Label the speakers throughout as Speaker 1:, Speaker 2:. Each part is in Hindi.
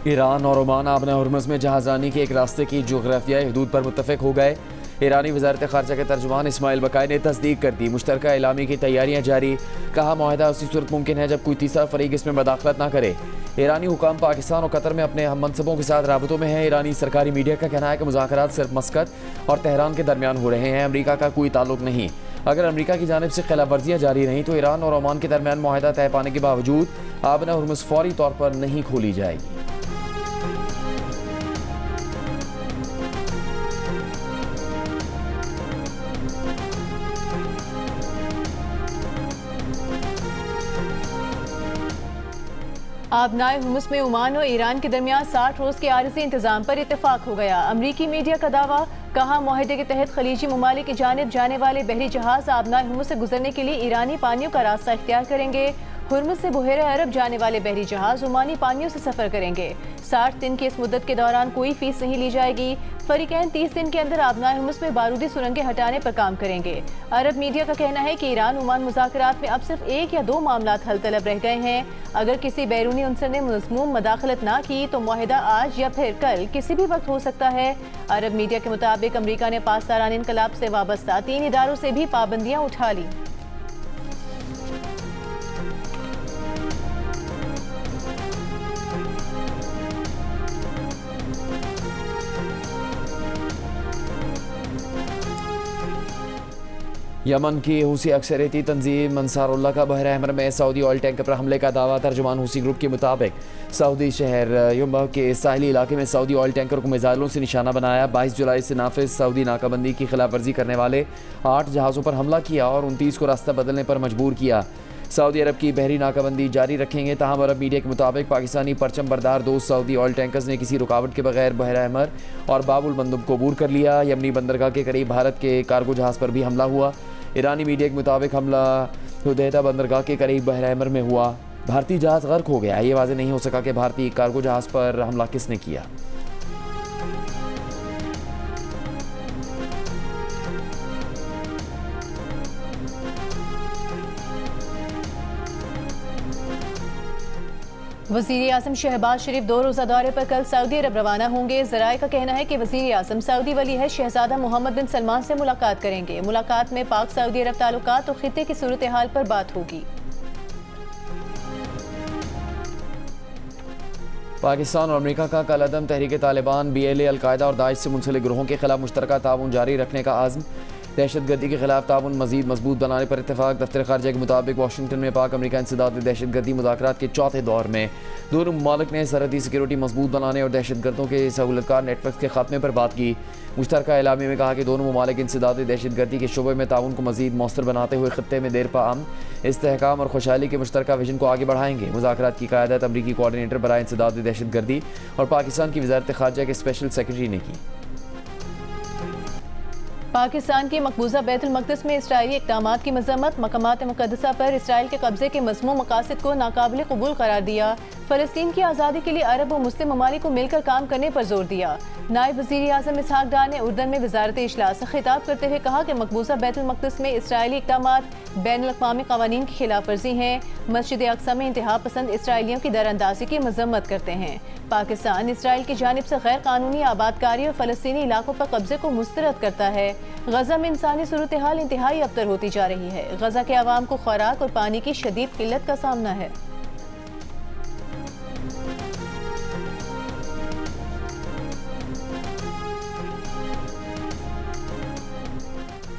Speaker 1: ईरान और ओमान आबना हुर्मुज़ में जहाज़रानी के एक रास्ते की जोग्राफियाई हदूद पर मुत्तफ़िक हो गए। ईरानी वज़ारत ख़ारजा के तर्जुमान इस्माइल बकाई ने तस्दीक कर दी। मुश्तरका एलामी की तैयारियाँ जारी। कहा मुआहदा उसी सूरत मुमकिन है जब कोई तीसरा फरीक इसमें मदाखलत ना करे। ईरानी हुकाम पाकिस्तान और कतर में अपने हम मनसबों के साथ राबतों में हैं। ईरानी सरकारी मीडिया का कहना है कि मुज़ाकरात सिर्फ मस्कत और तेहरान के दरमियान हो रहे हैं, अमरीका का कोई ताल्लुक नहीं। अगर अमरीका की जानिब से खिलाफ वर्जियाँ जारी रहीं तो ईरान और ओमान के दरमियान मुआहदा तय पाने के बावजूद आबना हुर्मुज़ फौरी तौर पर नहीं खोली जाएगी।
Speaker 2: आबनाए हुर्मुज़ में ओमान और ईरान के दरमियान 60 रोज़ के आरज़ी इंतजाम पर इत्तेफाक हो गया। अमरीकी मीडिया का दावा। कहा मुआहदे के तहत खलीजी ममालिक की जानिब जाने वाले बहरी जहाज आबनाए हुर्मुज़ से गुजरने के लिए ईरानी पानियों का रास्ता इख्तियार करेंगे। हुर्मुज़ से बहरे अरब जाने वाले बहरी जहाज ओमानी पानियों से सफ़र करेंगे। 60 दिन की इस मुद्दत के दौरान कोई फीस नहीं ली जाएगी। फरीकैन 30 दिन के अंदर आबनाए हुर्मुज़ में बारूदी सुरंगें हटाने पर काम करेंगे। अरब मीडिया का कहना है कि ईरान ओमान मुज़ाकरात में अब सिर्फ 1 या 2 मामलात हल तलब रह गए हैं। अगर किसी बैरूनी उनसर ने मज़मूम मदाखलत ना की तो मुआहदा आज या फिर कल किसी भी वक्त हो सकता है। अरब मीडिया के मुताबिक अमरीका ने पाकिस्तान इनकलाब से वाबस्ता 3 इदारों से भी पाबंदियाँ उठा ली।
Speaker 1: यमन की हूसी अक्सरियती तंजीम अंसारुल्लाह का बहर अहमर में सऊदी ऑयल टैंकर पर हमले का दावा। तर्जुमान हूसी ग्रुप के मुताबिक सऊदी शहर युम्बा के साहली इलाके में सऊदी ऑयल टैंकर को मिसाइलों से निशाना बनाया। 22 जुलाई से नाफिज सऊदी नाकाबंदी की खिलाफ वर्जी करने वाले 8 जहाज़ों पर हमला किया और 29 को रास्ता बदलने पर मजबूर किया। सऊदी अरब की बहरी नाकाबंदी जारी रखेंगे। ताहम अरब मीडिया के मुताबिक पाकिस्तानी परचम बरदार 2 सऊदी ऑयल टैंकर्स ने किसी रुकावट के बगैर बहर अहमर और बाबुल मंदब को अबूर कर लिया। यमनी बंदरगाह के करीब भारत के कार्गो जहाज़ पर भी हमला हुआ। ईरानी मीडिया के मुताबिक हमला हुदैदा बंदरगाह के करीब बहर अहमर में हुआ। भारतीय जहाज़ गर्क हो गया। ये वाज़ेह नहीं हो सका कि भारतीय कार्गो जहाज़ पर हमला किसने किया।
Speaker 2: वज़ीर आज़म शहबाज शरीफ 2 रोज़ा दौरे पर कल सऊदी अरब रवाना होंगे। ज़राए का कहना है कि वज़ीर आज़म सऊदी वली है शहजादा मोहम्मद बिन सलमान से मुलाकात करेंगे। मुलाकात में पाक सऊदी अरब ताल्लुकात और खित्ते की सूरत हाल पर बात होगी।
Speaker 1: पाकिस्तान और अमरीका का कलअदम तहरीक तालिबान, BLA, अलकायदा और दाइश से मुंसलिक ग्रोहों के खिलाफ मुश्तरका ताउन जारी रखने का आज़म। दहशतगर्दी के खिलाफ ताउन मज़ीद मजबूत बनाने पर इत्तेफाक। दफ्तर खारजा के मुताबिक वाशिंगटन में पाक अमरीका इंसदाद दहशतगर्दी मुज़ाकरात के चौथे दौर में दोनों ममालिक ने सरहदी सिक्योरिटी मजबूत बनाने और दहशतगर्दों के सहूलतकार नेटवर्क के खात्मे पर बात की। मुश्तरका एलामी में कहा कि दोनों ममालिक इंसदाद दहशतगर्दी के शोबे में ताउन को मज़ीद मौसर बनाते हुए खत्ते में देर पा अमन, इस्तेहकाम और खुशहाली के मुश्तरका विजन को आगे बढ़ाएंगे। मुज़ाकरात की क़यादत अमरीकी कोऑर्डिनेटर बराए इंसदाद दहशतगर्दी और पाकिस्तान की वज़ारत खारजा के स्पेशल सेक्रेटरी ने की।
Speaker 2: पाकिस्तान की मकबूजा बैतुल मक़दिस में इसराइली इक़दामात की मज़म्मत। मकामात मुक़द्दसा पर इसराइल के कब्ज़े के मज़मूम मकासद को नाकाबिल क़बूल करार दिया। फ़लस्तीन की आज़ादी के लिए अरब और मुस्लिम ममालिक को मिलकर काम करने पर जोर दिया। नायब वज़ीर आज़म इसहाक डार ने उर्दन में वज़ारत इजलास से खिताब करते हुए कहा कि मकबूजा बैतुल मक़दिस में इसराइली इक़दामात बैनुल अक़वामी क़वानीन की खिलाफ वर्जी हैं। मस्जिद अक़सा में इंतहा पसंद इसराइलियों की दरअंदाज़ी की मज़म्मत करते हैं। पाकिस्तान इसराइल की जानिब से गैर कानूनी आबादकारी और फ़लस्तीनी इलाकों पर कब्जे को मुस्तरद करता है। गजा में इंसानी सूरत हाल इंतहाई अबतर होती जा रही है। गजा के अवाम को खुराक और पानी की शदीद किल्लत का सामना है।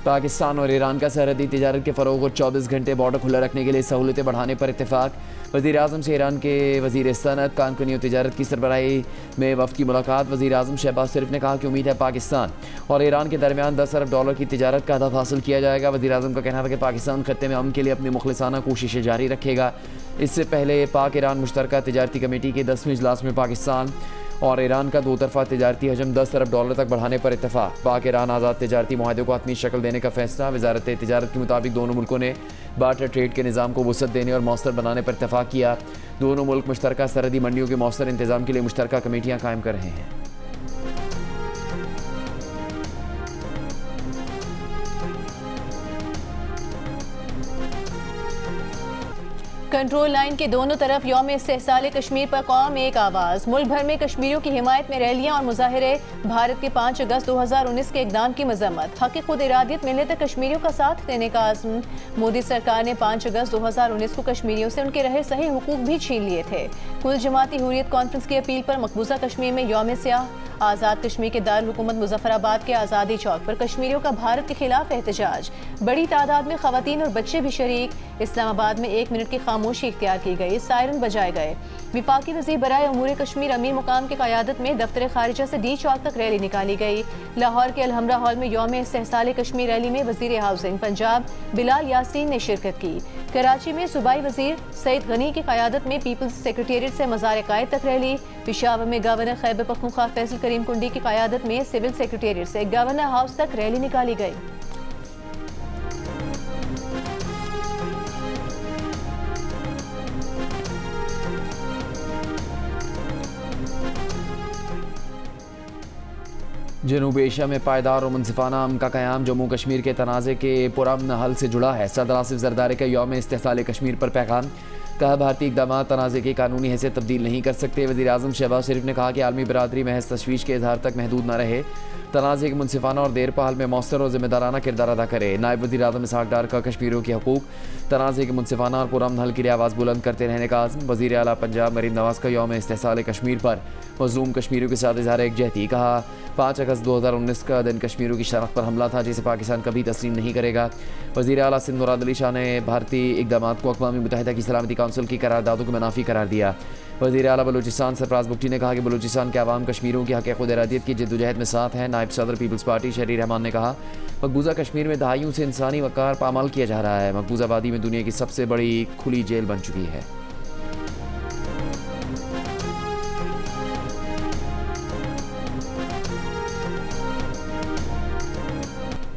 Speaker 1: पाकिस्तान और ईरान का सरहदी तिजारत के फ़रोग़ और 24 घंटे बॉर्डर खुला रखने के लिए सहूलतें बढ़ाने पर इत्तेफाक। वज़ीर आज़म से ईरान के वज़ीर सनअत, कानकुनी और तिजारत की सरबराही में वफ़द की मुलाकात। वज़ीर आज़म शहबाज शरीफ ने कहा कि उम्मीद है पाकिस्तान और ईरान के दरमियान 10 अरब डॉलर की तिजारत का हदफ हासिल किया जाएगा। वज़ीर आज़म का कहना था कि पाकिस्तान खत्ते में अमन के लिए अपनी मुखलिसाना कोशिशें जारी रखेगा। इससे पहले पाक ईरान मुश्तरका तिजारती कमेटी के 10वें इजलास में पाकिस्तान और ईरान का 2 तरफ़ा तिजारती हजम 10 अरब डॉलर तक बढ़ाने पर इत्तेफाक। पाक ईरान आज़ाद तिजारती मुआहदे को हतमी शक्ल देने का फैसला। वज़ारत तिजारत के मुताबिक दोनों मुल्कों ने बार्टर ट्रेड के निज़ाम को वुसअत देने और मौसर बनाने पर इत्तेफाक किया। दोनों मुल्क मुश्तरका सरहदी मंडियों के मौसर इंतज़ाम के लिए मुश्तरका कमेटियाँ कायम कर रहे हैं।
Speaker 2: कंट्रोल लाइन के दोनों तरफ यौम इस्तेहसाल कश्मीर पर कौम एक आवाज़। मुल्क भर में कश्मीरियों की हिमायत में रैलियां और मुजाहरे। भारत के 5 अगस्त 2019 के इक़दाम की मजम्मत। हक़ खुद इरादियत मिलने तक कश्मीरियों का साथ देने का आज़म। मोदी सरकार ने 5 अगस्त 2019 को कश्मीरियों से उनके रहे सही हुकूक भी छीन लिए थे। कुल जमाती हुर्रियत कॉन्फ्रेंस की अपील पर मकबूजा कश्मीर में यौम स्याह। आज़ाद कश्मीर के दारुल हुकूमत मुजफ्फराबाद के आज़ादी चौक पर कश्मीरियों का भारत के खिलाफ एहतजाज। बड़ी तादाद में खवातीन और बच्चे भी शरीक। इस्लामाबाद में 1 मिनट की खामोशी इख्तियार की गई, सायरन बजाए गए। विफाकी वज़ीर बराए उमूर कश्मीर अमीर मुकाम की क़यादत में दफ्तर खारिजा से डी चौक तक रैली निकाली गई। लाहौर के अलहमरा हॉल में यौम इस्तेहसाल कश्मीर रैली में वज़ीर हाउसिंग पंजाब बिलाल यासीन ने शिरकत की। कराची में सूबाई वज़ीर सईद गनी की क़यादत में पीपल्स सेक्रेटेरिएट से मज़ार कायद तक रैली। पेशावर में गवर्नर खैबर पख्तूनख्वा फैसल करीम कुंडी की क़यादत में सिविल सेक्रेटेरिएट से गवर्नर हाउस तक रैली निकाली गई।
Speaker 1: जनूबी एशिया में पायदार और मुनसिफाना अमन का क़याम जम्मू कश्मीर के तनाज़े के पुरअमन हल से जुड़ा है। सदर आसिफ जरदारी का यौम इस्तेहसाल कश्मीर पर पैगाम। कहा भारतीय इक़दाम तनाज़े की कानूनी हैसियत तब्दील नहीं कर सकते। वज़ीर आज़म शहबाज शरीफ ने कहा कि आलमी बरादरी महज तशवीश के इजहार तक महदूद न रहे, तनाज़े के मुनसिफाना और देर पहल में मौसर और ज़िम्मेदाराना किरदार अदा करे। नायब वज़ीर आज़म इसहाक़ डार का कश्मीरियों के हकूक़ तनाज़े के मुनसिफाना और पुरअमन हल के लिए आवाज़ बुलंद करते रहने का आज़म। वज़ीर आला पंजाब मरीम नवाज़ का यौम इस्तेहसाल कश्मीर पर मज़लूम कश्मीरियों के साथ इज़हार एकजहती। कहा 5 अगस्त 2019 का दिन कश्मीरियों की शनाख्त पर हमला था जिसे पाकिस्तान कभी तस्लीम नहीं करेगा। वज़ीर आला सिंध मुराद अली शाह ने भारतीय इक़दामात को अक़वाम मुत्तहिदा की सलामती काउंसिल की करारदादों को मुनाफी करार दिया। वज़ीर आला बलूचिस्तान सरफराज बुगटी ने कहा कि बलूचिस्तान के अवाम कश्मीरियों की हक़ खुद इरादियत की जद्दोजहद में साथ हैं। नायब सदर पीपल्स पार्टी शहरी रहमान ने कहा मकबूजा कश्मीर में दहाइयों से इंसानी वक़ार पामाल किया जा रहा है। मकबूजा वादी में दुनिया की सबसे बड़ी खुली जेल बन चुकी है।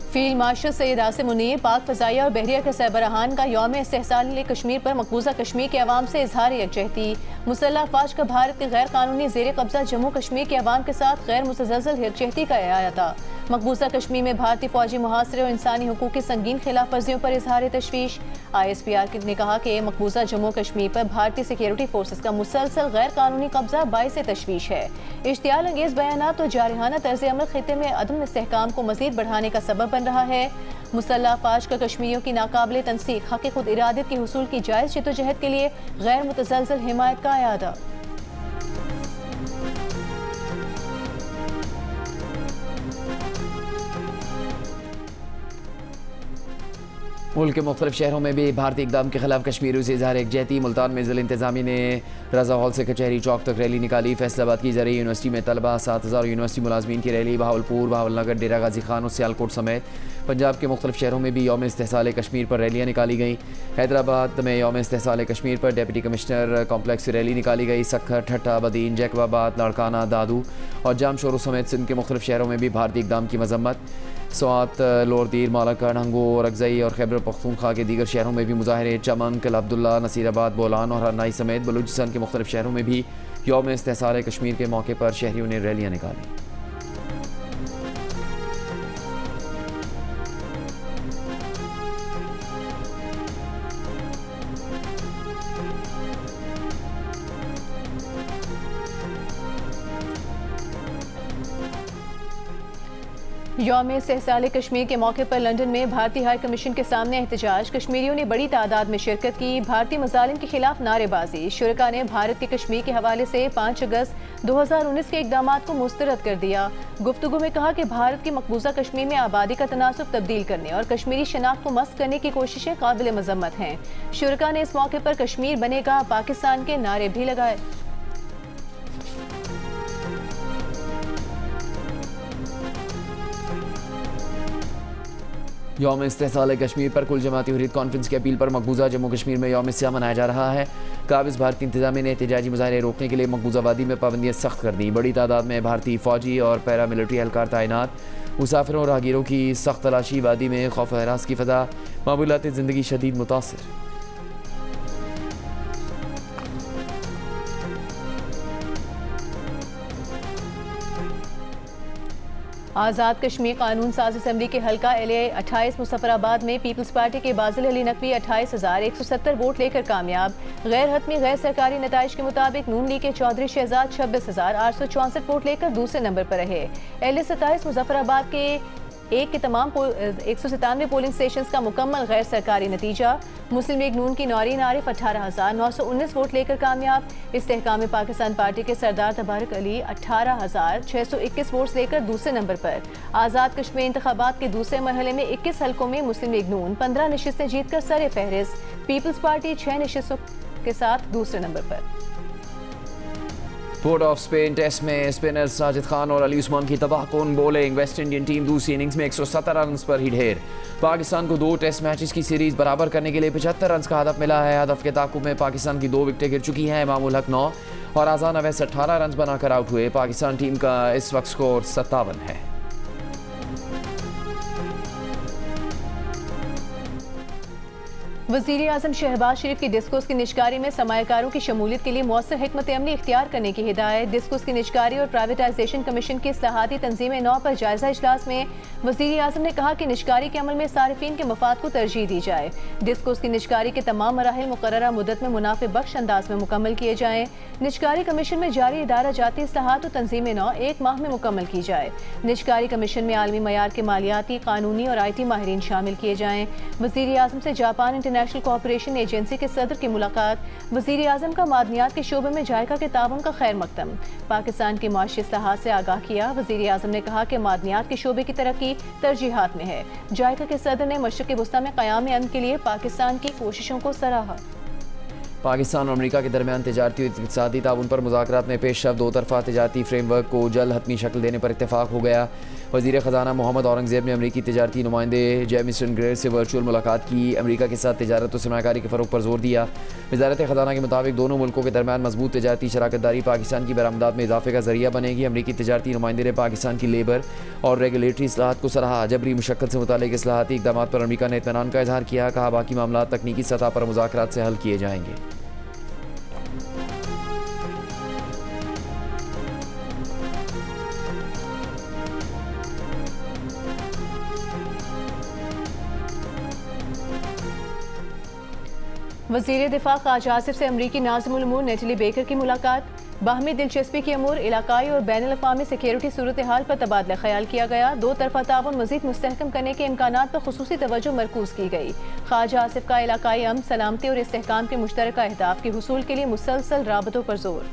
Speaker 2: फील्ड मार्शल सैयद आसिम मुनीर पाक फ़ज़ाइया और बहरिया के सरबराहान का यौम इस्तेहसाल कश्मीर पर मकबूजा कश्मीर के अवाम से इजहार यकजहती। मुसल्लह अफ़वाज का भारत के गैर कानूनी ज़ेर कब्ज़ा जम्मू कश्मीर के अवाम के साथ गैर मुतज़लज़ल यकजहती का अयादा। मकबूजा कश्मीर में भारतीय फौजी मुहासरे और इंसानी हुकूक की संगीन खिलाफ वर्जियों पर इजहार तशवीश। ISPR ने कहा कि मकबूजा जम्मू कश्मीर पर भारतीय सिक्योरिटी फोर्सेस का मुसलसल गैर कानूनी कब्जा बाइस तशवीश है। इश्तियाल अंगेज बयानात और जारहाना तर्ज अमल खित्ते में अदम इस्तेहकाम को मज़ीद बढ़ाने का सबब बन रहा है। मुसल्लह अफ़वाज का कश्मीरियों की नाकाबिले तनसीख हक़ खुद इरादियत के हुसूल की जायज़ जद्दोजहद के लिए गैर मुतज़लज़ल हिमायत का अयादा।
Speaker 1: मुल्क के मुख्तलिफ शहरों में भी भारतीय इक़दाम के खिलाफ कश्मीरियों से इजहार एकजहती। मुल्तान में ज़िला इंतज़ामी ने रज़ा हॉल से कचहरी चौक तक रैली निकाली। फैसलाबाद की ज़रिए यूनिवर्सिटी में तलबा 7000 यूनिवर्सिटी मुलाजमीन की रैली। बहावलपुर, बहावलनगर, डेरा गाजी खान और सियालकोट समेत पंजाब के मुख्तलिफ शहरों में भी यौम इस्तेहसाल कश्मीर पर रैलियाँ निकाली गई। हैदराबाद में यौम इस्तेहसाल कश्मीर पर डिप्टी कमिश्नर कॉम्प्लेक्स से रैली निकाली गई। सक्खर, ठट्टा, बदीन, जैकबाबाद, लाड़काना, दादू और जाम शोरों समेत सिंध के मुख्तलिफ शहरों में भी भारतीय इक़दाम की मजम्मत। स्वात, लोरदीर, मालाकड़, हंगो, रगज़ई और खैबर पख्तूनख्वा के दीगर शहरों में भी मुजाहरे। चमन, कल अब्दुल्ला, नसीराबाद, बोलान और हरनाई समेत बलूचिस्तान के मुख्तलिफ शहरों में भी यौम इस्तेहसाल कश्मीर के मौके पर शहरियों ने रैलियाँ निकाली।
Speaker 2: यौम इस्तेहसाल कश्मीर के मौके पर लंदन में भारतीय हाई कमीशन के सामने एहतजाज। कश्मीरियों ने बड़ी तादाद में शिरकत की। भारतीय मज़ालिम के खिलाफ नारेबाजी। शुरका ने भारत के कश्मीर के हवाले से 5 अगस्त 2019 के इक़दामात को मुस्तरद कर दिया। गुफ्तगू में कहा कि भारत की मकबूजा कश्मीर में आबादी का तनासुब तब्दील करने और कश्मीरी शनाख्त को मस्क करने की कोशिशें काबिल मज़म्मत हैं। शुरका ने इस मौके पर कश्मीर बनेगा पाकिस्तान के नारे भी लगाए।
Speaker 1: यौम इस्तेहसाल कश्मीर पर कुल जमाती हुर्रियत कॉन्फ्रेंस की अपील पर मकबूजा जम्मू कश्मीर में यौम स्याह मनाया जा रहा है। काबिज़ भारतीय इंतजामिया ने एहतजाजी मुजाहरे रोकने के लिए मकबूजा वादी में पाबंदियाँ सख्त कर दी। बड़ी तादाद में भारतीय फौजी और पैरा मिलिट्री एहलकार तैनात। मुसाफिरों और राहगीरों की सख्त तलाशी। वादी में खौफ व हरास की फ़ज़ा। मामूलात ज़िंदगी शदीद मुतासिर।
Speaker 2: आज़ाद कश्मीर कानून साज असम्बली के हल्का LA 28 मुजफ्फराबाद में पीपल्स पार्टी के बाजिल अली नकवी 28,170 वोट लेकर कामयाब। गैर हतमी गैर सरकारी नताइज के मुताबिक नून लीग के चौधरी शहजाद 26,864 वोट लेकर दूसरे नंबर पर रहे। LA 27 मुजफ्फराबाद के एक के तमाम 197 पोलिंग स्टेशंस का मुकम्मल गैर सरकारी नतीजा। मुस्लिम लीग नून की नौरीन आरिफ 18,919 वोट लेकर कामयाब। इस्तेहकाम पाकिस्तान पार्टी के सरदार तबारक अली 18,621 वोट्स लेकर दूसरे नंबर पर। आज़ाद कश्मीर इंतखाबात के दूसरे मरहले में 21 हल्कों में मुस्लिम लीग नून 15 नशिस्तें जीतकर सर फहरिस्त। पीपल्स पार्टी 6 नशिस्तों के साथ दूसरे नंबर पर।
Speaker 1: पोर्ट ऑफ स्पेन टेस्ट में स्पिनर साजिद खान और अली उस्मान की तबाहकुन बॉलिंग। वेस्ट इंडियन टीम दूसरी इनिंग्स में 117 रन पर ही ढेर। पाकिस्तान को 2 टेस्ट मैचेस की सीरीज बराबर करने के लिए 75 रन का हदफ मिला है। हदफ के ताकुब में पाकिस्तान की 2 विकेटें गिर चुकी हैं। मामूल हक 9 और आज़ान अवैस 18 रन बनाकर आउट हुए। पाकिस्तान टीम का इस वक्त स्कोर 57 है।
Speaker 2: वज़ीर आज़म शहबाज शरीफ की डिस्कोस की निजकारी में सरमायाकारों की शमूलियत के लिए मौसर हिकमत अमली इख्तियार करने की हिदायत। डिस्कोस की निजकारी और प्राइवेटाइजेशन कमीशन की इस्लाहाती तंजीम 9 पर जायजा इजलास में वज़ीर आज़म ने कहा कि निजकारी के अमल में सारिफीन के मफाद को तरजीह दी जाए। डिस्कोस की निजकारी के तमाम मराहिल मुकर्ररा मुद्दत में मुनाफे बख्श अंदाज में मुकम्मल किए जाएँ। निजकारी कमीशन में जारी इदारा जाती इस्लाहात और तंजीम 9 1 माह में मुकम्मल की जाए। निजकारी कमीशन में आलमी मयार के मालियाती, कानूनी और IT माहिरीन शामिल किए जाएँ। वज़ीर आज़म से जापान इंटरनेशनल कोऑपरेशन एजेंसी के सदर की मुलाकात। वज़ीर आज़म का मादनियात के शोबे में जायका के ताउन का खैर मकदम। पाकिस्तान की माशी इस्लाहात से आगाह किया। वज़ीर आज़म ने कहा कि मादनियात के शोबे की तरक्की तरजीहात में है। जायका के सदर ने मशरिक़ी वस्ता में क़याम अमन के लिए पाकिस्तान की कोशिशों को सराहा।
Speaker 1: पाकिस्तान और अमेरिका के दरमियान तिजारती और इक़्तिसादी ताउन पर मुज़ाकरात में पेशरफ़्त। 2 तरफ़ा तिजारती फ्रेमवर्क को जल्द हतमी शक्ल देने पर इत्तेफाक हो गया। वज़ीर ख़जाना मोहम्मद औरंगज़ेब ने अमरीकी तिजारती नुमाइंदे जेमिसन ग्रेर से वर्चुअल मुलाकात की। अमरीका के साथ तिजारत और सरमायाकारी के फ़रोग़ पर जोर दिया। वज़ारत ख़जाना के मुताबिक दोनों मुल्कों के दरमियान मजबूत तिजारती शराकतदारी पाकिस्तान की बरामदात में इजाफे का ज़रिया बनेगी। अमरीकी तिजारती नुमाइंदे ने पाकिस्तान की लेबर और रेगुलेटरी इस्लाहात को सराहा। जबरी मुशक्कत से मुतालिक इस्लाहाती इक़दाम पर अमरीका ने इत्मीनान का इजहार किया। कहा बाकी मामला तकनीकी सतह पर मुज़ाकरात से हल किए जाएंगे।
Speaker 2: वज़ीर दिफा ख्वाजा आसिफ से अमरीकी नाज़िमुल उमूर नेटली बेकर की मुलाकात। बाहमी दिलचस्पी के अमूर, इलाकाई और बैनुल अक़वामी सिक्योरिटी सूरत हाल पर तबादला ख्याल किया गया। 2 तरफ़ा ताउन मज़ीद मुस्तहकम करने के इम्कानात पर खुसूसी तवज्जो मरकूज़ की गई। ख्वाजा आसिफ का इलाकाई अमन, सलामती और इस्तेहकाम के मुश्तरका अहदाफ के हुसूल के लिए मुसलसल राबतों पर जोर।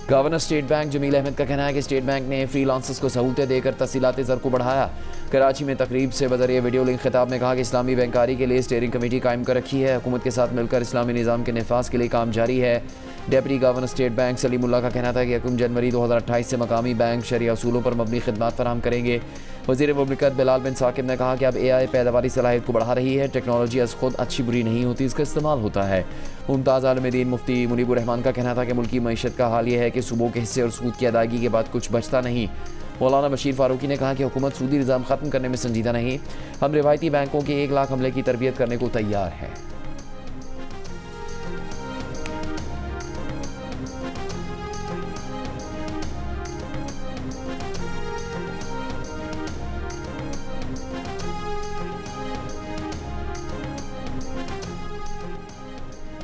Speaker 1: Governor state bank Jamil Ahmed का कहना है कि स्टेट बैंक ने फ्रीलांसर्स को सहूलतें देकर तहसीलात ज़र को बढ़ाया। कराची में तकरीब से बज़रिए वीडियो लिंक खिताब में कहा कि इस्लामी बैंकारी के लिए स्टीयरिंग कमेटी कायम कर रखी है। हुकूमत के साथ मिलकर इस्लामी निज़ाम के नफाज के लिए काम जारी है। Deputy governor state bank Salimullah का कहना था कि 1 जनवरी 2028 से मकामी बैंक शरिया असूलों पर मबनी खिदमात फराहम करेंगे। वज़ीर मुमलिकत बिलाल बिन साकिब ने कहा कि अब AI पैदावारी सलाहियत को बढ़ा रही है। टेक्नोलॉजी अज़ खुद अच्छी बुरी नहीं होती, इसका इस्तेमाल होता है। मुमताज़ आलिम दीन मुफ्ती मुनीबुर रहमान का कहना था कि मुल्की मईशत का हाल यह है कि सूबों के हिस्से और सूद की अदायगी के बाद कुछ बचता नहीं। मौलाना बशीर फारूकी ने कहा कि हुकूमत सूदी निज़ाम ख़त्म करने में संजीदा नहीं। हम रिवायती बैंकों के 1 लाख अमले की तरबियत करने को तैयार हैं।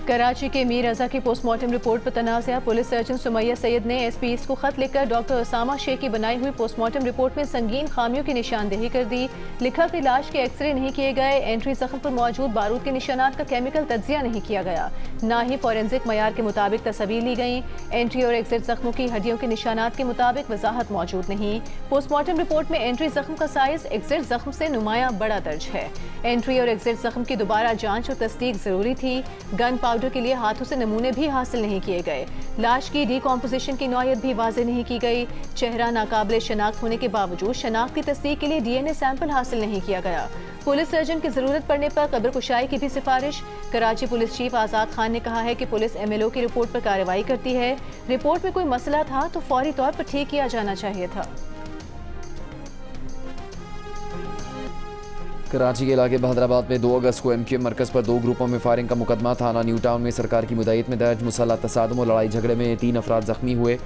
Speaker 2: कराची के मीर रजा की पोस्टमार्टम रिपोर्ट पर तनाज़ा। पुलिस सर्जन सुमैया सैयद ने SP ईस्ट को खत लिखकर डॉक्टर उसामा शेख की बनाई हुई पोस्टमार्टम रिपोर्ट में संगीन खामियों की निशानदेही कर दी। लिखा कि लाश के एक्सरे नहीं किए गए, एंट्री जख्म पर मौजूद बारूद के निशानात का केमिकल तज्जिया नहीं किया गया, ना ही फॉरेंसिक मयार के मुताबिक तस्वीर ली गई। एंट्री और एग्जिट जख्मों की हड्डियों के निशानात के मुताबिक वजाहत मौजूद नहीं। पोस्टमार्टम रिपोर्ट में एंट्री जख्म का साइज एग्जिट जख्म से नुमायां बड़ा दर्ज है। एंट्री और एग्जिट जख्म की दोबारा जांच और तस्दीक जरूरी थी। गन पाउडर के लिए हाथों से नमूने भी हासिल नहीं किए गए। लाश की डिकॉम्पोजिशन की नौयत भी वाज़ेह नहीं की गई। चेहरा नाकाबिले शनाख्त होने के बावजूद शनाख्त की तस्दीक के लिए DNA सैंपल हासिल नहीं किया गया। पुलिस सर्जन की जरूरत पड़ने पर कब्र कुशाई की भी सिफारिश। कराची पुलिस चीफ आज़ाद खान ने कहा है कि पुलिस MLO की रिपोर्ट पर कार्रवाई करती है। रिपोर्ट में कोई मसला था तो फौरी तौर पर ठीक किया जाना चाहिए था।
Speaker 1: कराची के इलाके बहादराबाद में 2 अगस्त को MQM मरकज़ पर 2 ग्रुपों में फायरिंग का मुकदमा थाना न्यू टाउन में सरकार की मुदायत में दर्ज। मुसल्लह तसादुम और लड़ाई झगड़े में 3 अफराद जख्मी हुए।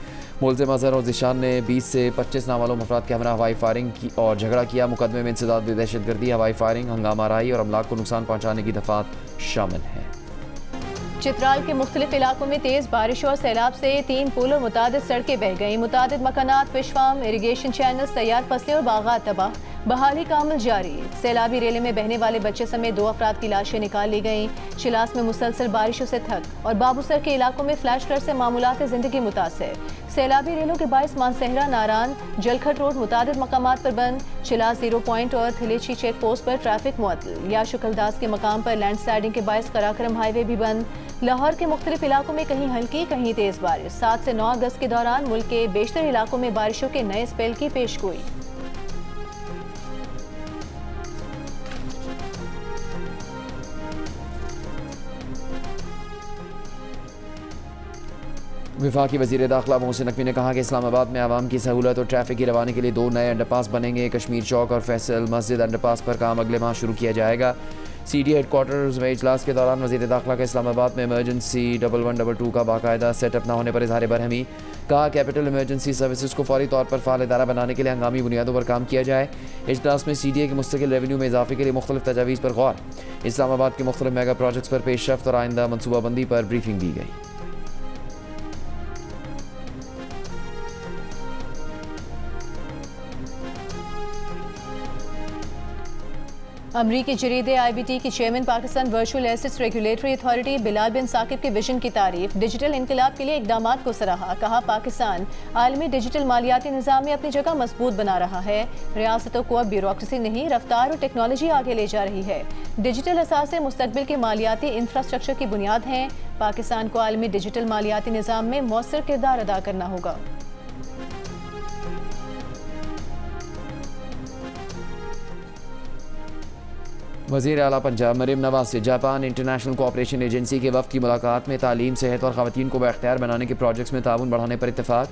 Speaker 1: मुलज़िम अज़हर और ज़िशान ने 20 से 25 नामालूम अफराद के हमरा हवाई फायरिंग की और झगड़ा किया। मुकदमे में इंसदाद दहशतगर्दी, हवाई फायरिंग, हंगामा आराई और अमलाक को नुकसान पहुँचाने की दफ़ात शामिल हैं।
Speaker 2: चित्राल के मुख्तलिफ इलाकों में तेज़ बारिश और सैलाब से 3 पुल और मुतादिद सड़कें बह गईं। मुतादिद मकानात, फिश फार्म, इरीगेशन चैनल्स, तैयार फसलें और बागात तबाह। बहाली का अमल जारी। सैलाबी रेले में बहने वाले बच्चे समेत 2 अफराद की लाशें निकाल ली गईं। शिलास में मुसलसल बारिशों से थक और बाबूसर के इलाकों में फ्लैश फ्लड से मामूलात ज़िंदगी मुतासर। सैलाबी रेलों के बाइस मानसहरा, नारान, जलखट रोड मुतादिद मकामात पर बंद। शिलास 0 पॉइंट और थिलेची चेक पोस्ट पर ट्रैफिक मुअत्तल। या शुक्लदास के मकाम पर लैंडस्लाइडिंग के बाइस कराक्रम हाईवे भी बंद। लाहौर के मुख्तलिफ इलाकों में कहीं हल्की कहीं तेज़ बारिश। 7 से 9 अगस्त के दौरान मुल्क के बेशतर इलाकों में बारिशों के नए स्पेल की पेशगोई।
Speaker 1: वफाकी वज़ीर दाखिला मोहसिन नकवी ने कहा कि इस्लामाबाद में आवाम की सहूलत और ट्रैफिक की रवानी के लिए 2 नए अंडरपास बनेंगे। कश्मीर चौक और फैसल मस्जिद अंडरपास पर काम अगले माह शुरू किया जाएगा। CD हेडक्वार्टर्स में इजलास के दौरान वज़ीर दाखिला का इस्लामाबाद में इमरजेंसी 1122 का बाकायदा सेटअप न होने पर इज़हार बरहमी। कहा कैपिटल इमरजेंसी सर्विसेज को फौरी तौर पर फ़ाल इदारा बनाने के लिए हंगामी बुनियादों पर काम किया जाए। इजलास में CDA के मुस्तकिल रेवेन्यू में इजाफे के लिए मुख्तलिफ तजावीज़ पर गौर। इस्लामाबाद के मुख्तलिफ मेगा प्रोजेक्ट्स पर पेशरफ्त और आइंदा मनसूबाबंदी पर ब्रीफिंग दी गई।
Speaker 2: अमरीकी जरीदे IBT की chairman Pakistan virtual assets regulatory authority Bilal bin Saqib के विजन की तारीफ। डिजिटल इनकलाब के लिए इकदामात को सराहा। कहा पाकिस्तान आलमी डिजिटल मालियाती निज़ाम में अपनी जगह मजबूत बना रहा है। रियासतों को अब ब्यूरोक्रेसी नहीं, रफ्तार और टेक्नोलॉजी आगे ले जा रही है। डिजिटल असासे मुस्तकबिल के मालियाती इंफ्रास्ट्रक्चर की बुनियाद हैं। पाकिस्तान को आलमी डिजिटल मालियाती निज़ाम में मौसर किरदार अदा करना होगा।
Speaker 1: वज़ीर आला पंजाब मरीम नवाज से जापान इंटरनेशनल कोऑपरेशन एजेंसी के वफ़द की मुलाकात में तालीम, सेहत और ख़वातीन को बाख्तियार बनाने के प्रोजेक्ट्स में ताउन बढ़ाने पर इत्तेफाक।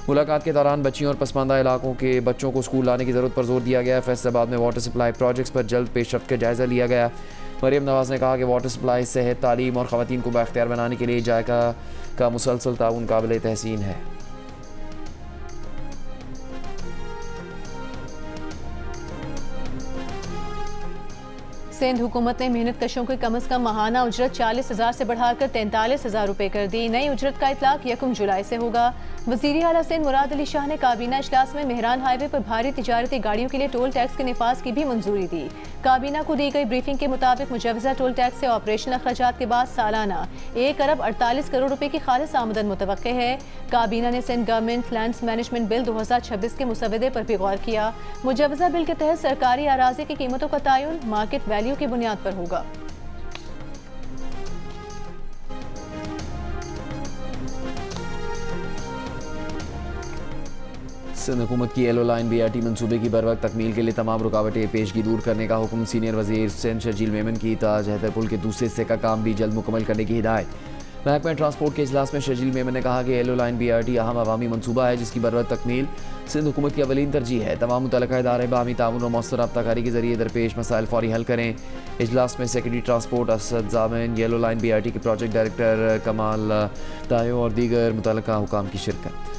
Speaker 1: मुलाकात के दौरान बच्चियों और पसमानदा इलाकों के बच्चों को स्कूल लाने की ज़रूरत पर जोर दिया गया। फैसलाबाद में वाटर सप्लाई प्रोजेक्ट्स पर जल्द पेशरफ्त का जायज़ा लिया गया। मरीम नवाज ने कहा कि वाटर सप्लाई, सेहत, तालीम और ख़वातीन को बाख्तियार बनाने के लिए जायका का मुसलसल ताउन काबिल तहसीन है।
Speaker 2: सिंध हुकूमत ने मेहनत कशों की कम अज़ कम माहाना उजरत 40,000 से बढ़ाकर 43,000 रुपये कर दी। नई उजरत का इतलाक 1 जुलाई से होगा। वज़ीर आला सिंध मुराद अली शाह ने काबीना इजलास में मेहरान हाईवे पर भारी तिजारती गाड़ियों के लिए टोल टैक्स के निफाज की भी मंजूरी दी। काबीना को दी गई ब्रीफिंग के मुताबिक मुजवजा टोल टैक्स से ऑपरेशन अखराजात के बाद सालाना 1 अरब 48 करोड़ रुपए की खालिस आमदन मुतवक्के है। काबीना ने Sindh government lands management bill 2026 के मुसवदे पर भी गौर किया। मुजवजा बिल के तहत सरकारी अराजी की कीमतों का तयन मार्केट वैल्यू की बुनियाद पर होगा।
Speaker 1: सिंध हुकूमत की येलो लाइन BRT मनसूबे की बरवक्त तकमील के लिए तमाम रुकावटें पेशगी दूर करने का हुक्म। सीनियर वज़ीर सिंध शजील मेमन की ताज हैदर पुल के दूसरे हिस्से का काम भी जल्द मुकम्मल करने की हिदायत। महकमा ट्रांसपोर्ट के इजलास में शजील मेमन ने कहा कि येलो लाइन BRT अहम अवामी मनसूबा है जिसकी बरवक्त तकमील सिंध हुकूमत की अवलीन तरजीह है। तमाम मुतल्लिका इदारे बाहमी ताउन और मौसर रब्ताकारी के जरिए दरपेश मसाइल फौरी हल करें। इजलास में सेक्रेटरी ट्रांसपोर्ट असद जामिन, येलो लाइन BRT के प्रोजेक्ट डायरेक्टर कमाल तायो और दीगर मुतल्लिका हुकाम की शिरकत।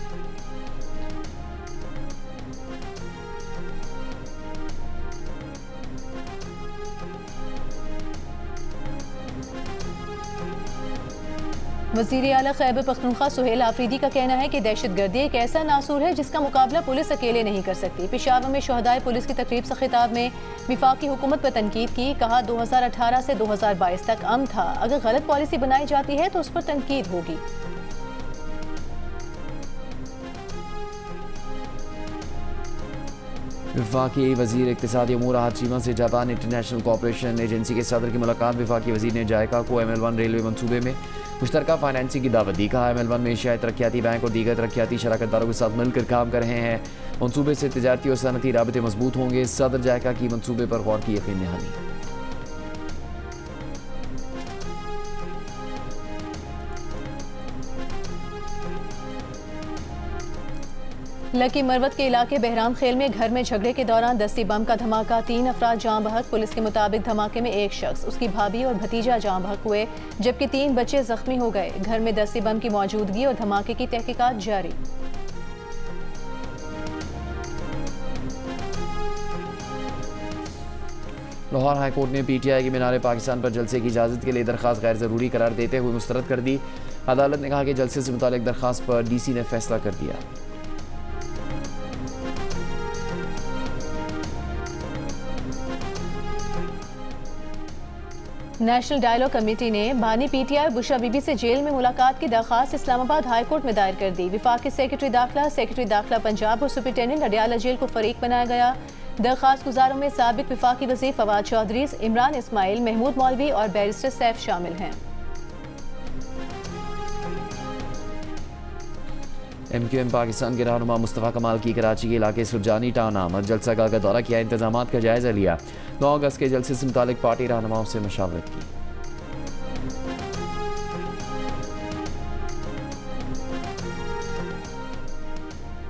Speaker 2: वज़ीर आला खैबर पख्तूनख्वा सुहेल आफरीदी का कहना है कि दहशतगर्दी एक ऐसा नासूर है जिसका मुकाबला पुलिस अकेले नहीं कर सकती। पेशावर में शहदाए पुलिस की तकरीब से खिताब में विफाकी हुकूमत पर तनकीद की। कहा 2018 से 2022 तक अमन था, अगर गलत पॉलिसी बनाई जाती है तो उस पर तनकीद होगी।
Speaker 1: वफाकी वज़ीर इक़्तिसादी उमूर आहद चीमा से जापान इंटरनेशनल कोऑपरेशन एजेंसी के सदर की मुलाकात। वफाकी वज़ीर ने जायका को ML1 रेलवे मनसूबे में मुश्तरका फाइनेंसिंग की दावत दी। कहा ML1 में एशियाई तरक्याती बैंक और दीगर तरक्याती शराकतदारों के साथ मिलकर काम कर रहे हैं। मनसूबे से तजारती और सनती राबते मजबूत होंगे। सदर जायका की मनसूबे पर गौर की यकीन दहानी।
Speaker 2: लकी मरवत के इलाके बहराम खेल में घर में झगड़े के दौरान दस्ती बम का धमाका, 3 अफराद जाँ बहक। पुलिस के मुताबिक धमाके में एक शख्स, उसकी भाभी और भतीजा जाँ बहक हुए, जबकि 3 बच्चे जख्मी हो गए। घर में दस्ती बम की मौजूदगी और धमाके की तहकीकात जारी।
Speaker 1: लाहौर हाई कोर्ट ने पीटीआई के मीनार पाकिस्तान पर जलसे की इजाज़त के लिए दरख्वास्त गैर ज़रूरी करार देते हुए मुस्तरद कर दी। अदालत ने कहा कि जलसे से मुतालिक दरख्वास्त पर डीसी ने फैसला कर दिया।
Speaker 2: नेशनल डायलॉग कमेटी ने बानी पीटीआई बुशरा बीबी से जेल में मुलाकात की दरख्वास्त इस्लामाबाद हाई कोर्ट में दायर कर दी। विफाकी सेक्रेटरी दाखिला पंजाब और सुपरिटेंडेंट अडियाला जेल को फरीक बनाया गया। दरख्वास्त गुजारों में साबिक विफाकी वज़ीर फवाद चौधरी, इमरान इस्माइल, महमूद मौलवी और बैरिस्टर सैफ शामिल हैं।
Speaker 1: MQM पाकिस्तान के रहनुमा मुस्तफ़ा कमाल की कराची के इलाके सुरजानी टाउन आमद, जलसागाह का दौरा किया, इंतजामात का जायजा लिया। 9 अगस्त के जलसे से मुतालिक पार्टी रहनुमाओं से मशावरत की।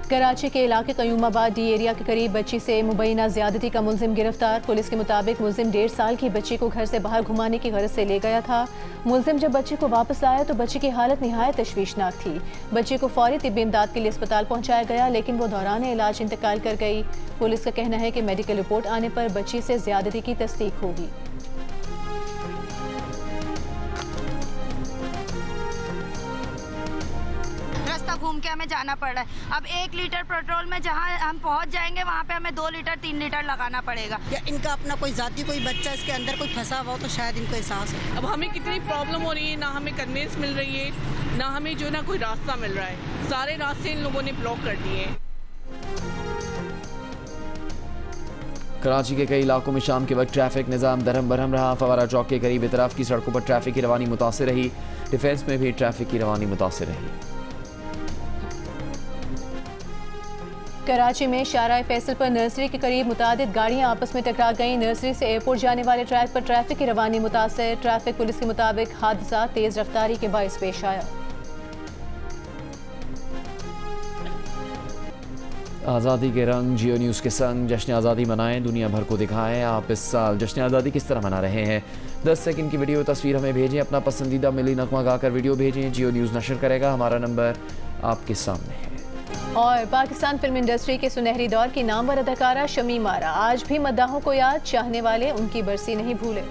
Speaker 2: कराची के इलाके कयूमाबाद डी एरिया के करीब बच्ची से मुबैना ज्यादती का मुलजिम गिरफ्तार। पुलिस के मुताबिक मुलजिम 1.5 साल की बच्ची को घर से बाहर घुमाने की गरज से ले गया था। मुलजिम जब बच्ची को वापस लाया तो बच्ची की हालत निहायत तशवीशनाक थी। बच्ची को फौरी तिब्बी इमदाद के लिए अस्पताल पहुंचाया गया, लेकिन वो दौरान इलाज इंतकाल कर गई। पुलिस का कहना है कि मेडिकल रिपोर्ट आने पर बच्ची से ज्यादती की तस्दीक होगी।
Speaker 3: घूम के हमें जाना पड़ रहा है। अब 1 लीटर पेट्रोल में जहाँ हम पहुँच जाएंगे वहाँ पे हमें 2 लीटर 3 लीटर लगाना पड़ेगा।
Speaker 4: या इनका अपना कोई जाती कोई बच्चा इसके अंदर कोई फंसा हुआ हो तो शायद इनको एहसास हो।
Speaker 5: अब हमें कितनी प्रॉब्लम हो रही है, ना हमें कन्वेंस मिल रही है, ना हमें जो ना कोई रास्ता मिल रहा है। सारे रास्ते इन लोगों ने ब्लॉक कर दिए हैं।
Speaker 1: कराची के कई इलाकों में शाम के वक्त ट्रैफिक निज़ाम दरहम बरहम रहा। फवारा चौक के करीब इतराफ की सड़कों पर ट्रैफिक की रवानी मुतासिर रही। डिफेंस में भी ट्रैफिक की रवानी मुतासिर रही।
Speaker 2: कराची में शाहराह फैसल पर नर्सरी के करीब मुतादिद गाड़ियां आपस में टकरा गईं। नर्सरी से एयरपोर्ट जाने वाले ट्रैक पर ट्रैफिक की रवानी मुतासिर। ट्रैफिक पुलिस के मुताबिक हादसा तेज रफ्तारी के बाइस पेश आया।
Speaker 1: आज़ादी के रंग जियो न्यूज़ के संग जश्न आज़ादी मनाएं, दुनिया भर को दिखाएं। आप इस साल जश्न आज़ादी किस तरह मना रहे हैं? 10 सेकंड की वीडियो तस्वीर हमें भेजें। अपना पसंदीदा मिली नगमा गाकर वीडियो भेजें। जियो न्यूज़ नशर करेगा। हमारा नंबर आपके सामने है।
Speaker 2: और पाकिस्तान फिल्म इंडस्ट्री के सुनहरी दौर की नामवर अदाकारा शमीम आरा आज भी मद्दाहों को याद, चाहने वाले उनकी बरसी नहीं भूले।